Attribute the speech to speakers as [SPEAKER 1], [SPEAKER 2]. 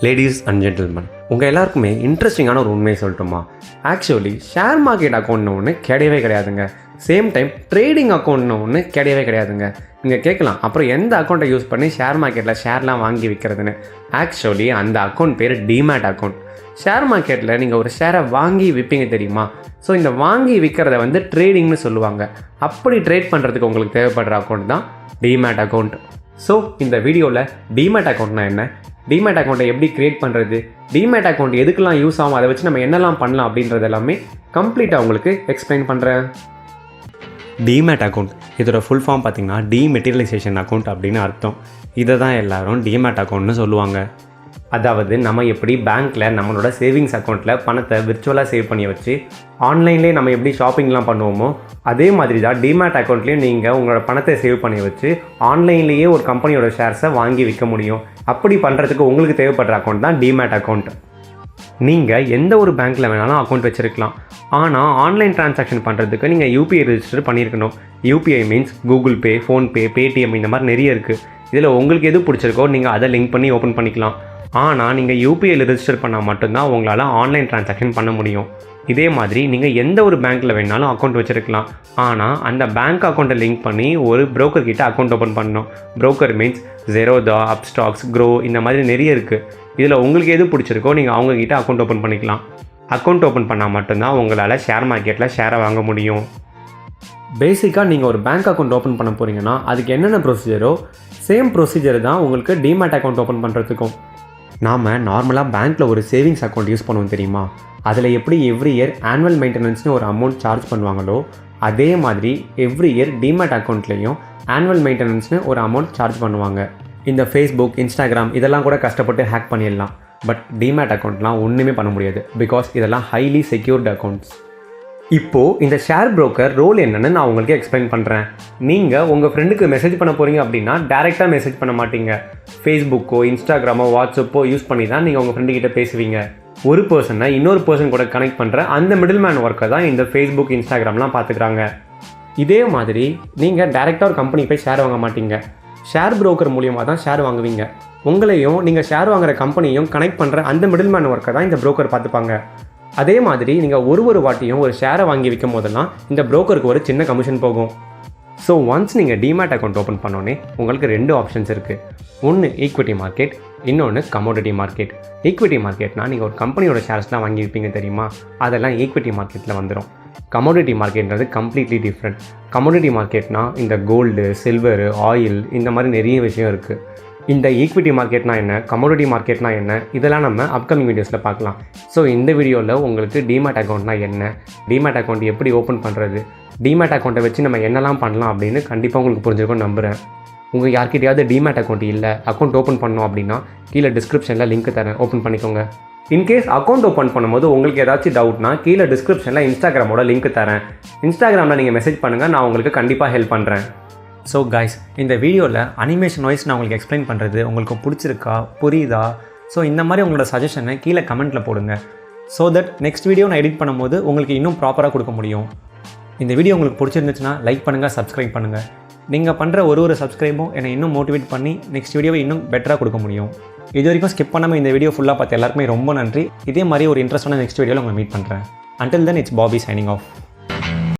[SPEAKER 1] Ladies and gentleman, உங்கள் எல்லாருக்குமே இன்ட்ரெஸ்டிங்கான ஒரு உண்மையை சொல்லட்டுமா? ஆக்சுவலி ஷேர் மார்க்கெட் அக்கௌண்ட்னு ஒன்று கிடையவே கிடையாதுங்க. சேம் டைம் ட்ரேடிங் அக்கௌண்ட்னு ஒன்று கிடையவே கிடையாதுங்க. நீங்கள் கேட்கலாம், அப்புறம் எந்த அக்கௌண்ட்டை யூஸ் பண்ணி ஷேர் மார்க்கெட்டில் ஷேர்லாம் வாங்கி விற்கிறதுன்னு. ஆக்சுவலி அந்த அக்கௌண்ட் பேர் டிமேட் அக்கௌண்ட். ஷேர் மார்க்கெட்டில் நீங்கள் ஒரு ஷேரை வாங்கி விற்பீங்க தெரியுமா? ஸோ இந்த வாங்கி விற்கிறத ட்ரேடிங்னு சொல்லுவாங்க. அப்படி ட்ரேட் பண்ணுறதுக்கு உங்களுக்கு தேவைப்படுற அக்கௌண்ட் தான் டிமேட் அக்கௌண்ட். ஸோ இந்த வீடியோவில் டிமேட் அக்கௌண்ட்னா என்ன, டிமேட் அக்கௌண்ட்டை எப்படி க்ரியேட் பண்ணுறது, டிமேட் அக்கௌண்ட் எதுக்கெல்லாம் யூஸ் ஆகும், அதை வச்சு நம்ம என்னெல்லாம் பண்ணலாம் அப்படின்றது எல்லாமே கம்ப்ளீட்டாக உங்களுக்கு எக்ஸ்பிளைன் பண்ணுறேன். டிமேட் அக்கௌண்ட் இதோட ஃபுல் ஃபார்ம் பார்த்திங்கன்னா டிமெட்டீரியலைசேஷன் அக்கௌண்ட் அப்படின்னு அர்த்தம். இதை தான் எல்லோரும் டிமேட் அக்கௌண்ட்னு சொல்லுவாங்க. அதாவது நம்ம எப்படி பேங்க்கில் நம்மளோட சேவிங்ஸ் அக்கௌண்ட்டில் பணத்தை விர்ச்சுவலாக சேவ் பண்ணி வச்சு ஆன்லைன்லேயே நம்ம எப்படி ஷாப்பிங்லாம் பண்ணுவோமோ, அதே மாதிரி தான் டிமேட் அக்கௌண்ட்லேயும் நீங்கள் உங்களோட பணத்தை சேவ் பண்ணி வச்சு ஆன்லைன்லேயே ஒரு கம்பெனியோட ஷேர்ஸை வாங்கி விற்க முடியும். அப்படி பண்ணுறதுக்கு உங்களுக்கு தேவைப்படுற அக்கௌண்ட் தான் டிமேட் அக்கௌண்ட். நீங்கள் எந்த ஒரு பேங்க்கில் வேணாலும் அக்கௌண்ட் வச்சுருக்கலாம். ஆனால் ஆன்லைன் ட்ரான்சாக்ஷன் பண்ணுறதுக்கு நீங்கள் யூபிஐ ரெஜிஸ்டர் பண்ணியிருக்கணும். UPI means Google Pay, PhonePe, Paytm, இந்த மாதிரி நிறைய இருக்குது. இதில் உங்களுக்கு எது பிடிச்சிருக்கோ நீங்கள் அதை லிங்க் பண்ணி ஓப்பன் பண்ணிக்கலாம். ஆனால் நீங்கள் யூபிஐயில் ரெஜிஸ்டர் பண்ணால் மட்டும்தான் உங்களால் ஆன்லைன் ட்ரான்சாக்ஷன் பண்ண முடியும். இதே மாதிரி நீங்கள் எந்த ஒரு பேங்க்கில் வேணாலும் அக்கௌண்ட் வச்சுருக்கலாம். ஆனால் அந்த பேங்க் அக்கௌண்ட்டை லிங்க் பண்ணி ஒரு ப்ரோக்கர் கிட்ட அக்கௌண்ட் ஓப்பன் பண்ணணும். Broker means Zerodha, Upstox, grow, இந்த மாதிரி நிறைய இருக்குது. இதில் உங்களுக்கு எது பிடிச்சிருக்கோ நீங்கள் அவங்கக்கிட்ட அக்கௌண்ட் ஓப்பன் பண்ணிக்கலாம். அக்கௌண்ட் ஓப்பன் பண்ணால் மட்டும்தான் உங்களால் ஷேர் மார்க்கெட்டில் ஷேரை வாங்க முடியும். பேசிக்காக நீங்கள் ஒரு பேங்க் அக்கௌண்ட் ஓப்பன் பண்ண போகிறீங்கன்னா அதுக்கு என்னென்ன ப்ரொசீஜரோ சேம் ப்ரொசீஜர் தான் உங்களுக்கு டிமேட் அக்கௌண்ட் ஓப்பன் பண்ணுறதுக்கும். நாம் நார்மலாக பேங்க்கில் ஒரு சேவிங்ஸ் அக்கௌண்ட் யூஸ் பண்ணுவோம் தெரியுமா? அதில் எப்படி எவ்ரி இயர் ஆனுவல் மெயின்டெனன்ஸ்னு ஒரு அமௌண்ட் சார்ஜ் பண்ணுவாங்களோ, அதே மாதிரி எவ்ரி இயர் டிமேட் அக்கௌண்ட்லேயும் ஆனுவல் மெயின்டெனன்ஸ்னு ஒரு அமௌண்ட் சார்ஜ் பண்ணுவாங்க. இந்த ஃபேஸ்புக், இன்ஸ்டாகிராம் இதெல்லாம் கூட கஷ்டப்பட்டு ஹேக் பண்ணிடலாம். பட் டிமேட் அக்கௌண்ட்லாம் ஒன்றுமே பண்ண முடியாது. பிகாஸ் இதெல்லாம் ஹைலி செக்யூர்டு அக்கௌண்ட்ஸ். இப்போது இந்த ஷேர் புரோக்கர் ரோல் என்னென்னு நான் உங்களுக்கு எக்ஸ்பிளைன் பண்ணுறேன். நீங்கள் உங்கள் ஃப்ரெண்டுக்கு மெசேஜ் பண்ண போகிறீங்க அப்படின்னா டேரெக்டாக மெசேஜ் பண்ண மாட்டீங்க. ஃபேஸ்புக்கோ, இன்ஸ்டாகிராமோ, வாட்ஸ்அப்போ யூஸ் பண்ணி தான் நீங்கள் உங்கள் ஃப்ரெண்டுக்கிட்ட பேசுவீங்க. ஒரு பர்சனை இன்னொரு பர்சன் கூட கனெக்ட் பண்ணுற அந்த மிடில் மேன் ஒர்க்கை தான் இந்த ஃபேஸ்புக், இன்ஸ்டாகிராம்லாம் பார்த்துக்கிறாங்க. இதே மாதிரி நீங்கள் டேரெக்டாக ஒரு கம்பெனி போய் ஷேர் வாங்க மாட்டீங்க. ஷேர் புரோக்கர் மூலியமாக தான் ஷேர் வாங்குவீங்க. உங்களையும் நீங்கள் ஷேர் வாங்குகிற கம்பெனியும் கனெக்ட் பண்ணுற அந்த மிடில் மேன் ஒர்க்கை தான் இந்த புரோக்கர் பார்த்துப்பாங்க. அதே மாதிரி நீங்கள் ஒரு வாட்டியும் ஒரு ஷேரை வாங்கி விற்கும் போதெல்லாம் இந்த புரோக்கருக்கு ஒரு சின்ன கமிஷன் போகும். ஸோ ஒன்ஸ் நீங்கள் டிமேட் அக்கௌண்ட் ஓப்பன் பண்ணோன்னே உங்களுக்கு 2 ஆப்ஷன்ஸ் இருக்குது. ஒன்று ஈக்விட்டி மார்க்கெட், இன்னொன்று கமோடிட்டி மார்க்கெட். ஈக்விட்டி மார்க்கெட்னா நீங்கள் ஒரு கம்பெனியோட ஷேர்ஸ்லாம் வாங்கி விற்பீங்க தெரியுமா? அதெல்லாம் ஈக்விட்டி மார்க்கெட்டில் வந்துடும். கமோடிட்டி மார்க்கெட்ன்றது கம்ப்ளீட்லி டிஃப்ரெண்ட். கமோடிட்டி மார்க்கெட்னா இந்த கோல்டு, சில்வரு, ஆயில், இந்த மாதிரி நிறைய விஷயம் இருக்குது. இந்த ஈக்விட்டி மார்க்கெட்னா என்ன, கமோடிட்டி மார்க்கெட்னா என்ன, இதெல்லாம் நம்ம அப்கமிங் வீடியோஸில் பார்க்கலாம். ஸோ இந்த வீடியோவில் உங்களுக்கு டிமேட் அக்கௌண்ட்னா என்ன, டிமேட் அக்கௌண்ட் எப்படி ஓப்பன் பண்ணுறது, டிமேட் அக்கௌண்ட்டை வச்சு நம்ம என்னெல்லாம் பண்ணலாம் அப்படின்னு கண்டிப்பாக உங்களுக்கு புரிஞ்சிருக்கும்னு நம்புகிறேன். உங்கள் யார்கிட்டையாவது டிமேட் அக்கௌண்ட் இல்லை, அக்கௌண்ட் ஓப்பன் பண்ணோம் அப்படின்னா கீழே டிஸ்கிரிப்ஷனில் லிங்க் தரேன், ஓப்பன் பண்ணிக்கோங்க. இன்கேஸ் அக்கௌண்ட் ஓப்பன் பண்ணும்போது உங்களுக்கு ஏதாச்சும் டவுட்னா கீழே டிஸ்கிரிப்ஷனில் இன்ஸ்டாகிராமோட லிங்க் தரேன். இன்ஸ்டாகிராமில் நீங்கள் மெசேஜ் பண்ணுங்கள், நான் உங்களுக்கு கண்டிப்பாக ஹெல்ப் பண்ணுறேன். ஸோ கைஸ், இந்த வீடியோவில் அனிமேஷன் வாய்ஸ் நான் உங்களுக்கு எக்ஸ்பிளைன் பண்ணுறது உங்களுக்கு பிடிச்சிருக்கா, புரியுதா? ஸோ இந்த மாதிரி உங்களோட சஜஷனை கீழே கமெண்ட்டில் போடுங்க. ஸோ தட் நெக்ஸ்ட் வீடியோ நான் எடிட் பண்ணும்போது உங்களுக்கு இன்னும் ப்ராப்பராக கொடுக்க முடியும். இந்த வீடியோ உங்களுக்கு பிடிச்சிருந்துச்சுன்னா லைக் பண்ணுங்கள், சப்ஸ்கிரைப் பண்ணுங்கள். நீங்கள் பண்ணுற ஒரு சப்ஸ்கிரைபும் என்னை இன்னும் மோட்டிவேட் பண்ணி நெக்ஸ்ட் வீடியோவை இன்னும் பெட்டராக கொடுக்க முடியும். இது வரைக்கும் ஸ்கிப் பண்ணாமல் இந்த வீடியோ ஃபுல்லாக பார்த்து எல்லாருக்குமே ரொம்ப நன்றி. இதே மாதிரி ஒரு இன்ட்ரெஸ்டான நெக்ஸ்ட் வீடியோவில் உங்களை மீட் பண்ணுறேன். Until then, it's Bobby signing off.